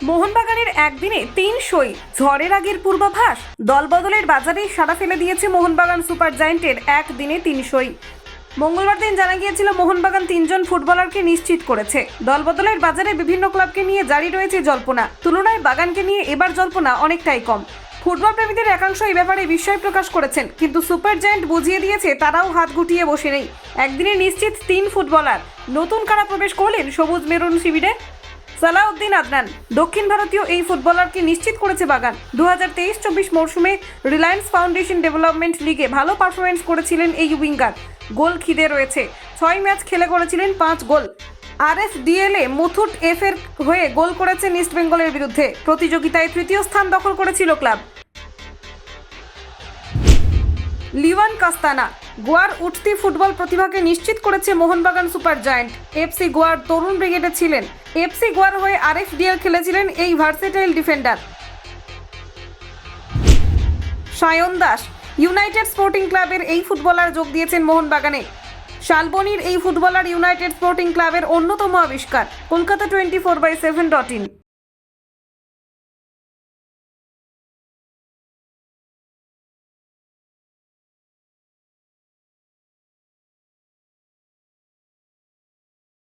মোহনবাগানের একদিনে 300 ঝড়ের আগের পূর্বাভাস। দলবদলের বাজারে সাড়া ফেলে দিয়েছে মোহনবাগান সুপার জায়েন্টের একদিনে 300। মঙ্গলবার দিন জানা গিয়েছিল মোহনবাগান 3জন ফুটবলারকে নিশ্চিত করেছে। দলবদলের বাজারে বিভিন্ন ক্লাবকে নিয়ে জারি রয়েছে জল্পনা। তুলনায় বাগানকে নিয়ে এবার জল্পনা অনেকটাই কম। ফুটবল প্রেমীদের একাংশ এই ব্যাপারে বিস্ময় প্রকাশ করেছেন, কিন্তু সুপার জায়েন্ট বুঝিয়ে দিয়েছে তারাও হাত গুটিয়ে বসে নেই। একদিনে নিশ্চিত 3 ফুটবলার। নতুন কারা প্রবেশ করলেন সবুজ মেরুন শিবিরে? সালাউদ্দিন আদনান। দক্ষিণ ভারতীয় এই ফুটবলারকে নিশ্চিত করেছে বাগান। 2023-24 মরশুমে রিলায়েন্স ফাউন্ডেশন ডেভেলপমেন্ট লিগে ভালো পারফরমেন্স করেছিলেন এই উইঙ্গার। গোল খিদে রয়েছে। 6 ম্যাচ খেলে করেছিলেন 5 গোল। RFDL-এ মুথুট এফ-এর হয়ে গোল করেছেন ইস্ট বেঙ্গলের বিরুদ্ধে। প্রতিযোগিতায় তৃতীয় স্থান দখল করেছিল ক্লাব। লিওয়ান কাস্তানা। গোয়ার উঠতি ফুটবল প্রতিভাকে নিশ্চিত করেছে মোহনবাগান সুপার জায়েন্ট। এফসি গোয়ার তরুণ ব্রিগেডে ছিলেন। এফসি গোয়ার হয়ে RFDL খেলেছিলেন এই versatile defender. Sayan Das. United sporting ক্লাবের এই ফুটবলার যোগ দিয়েছেন মোহনবাগানে। শালবনির এই ফুটবলার ইউনাইটেড স্পোর্টিং ক্লাবের অন্যতম আবিষ্কার। কলকাতা 24/7.in।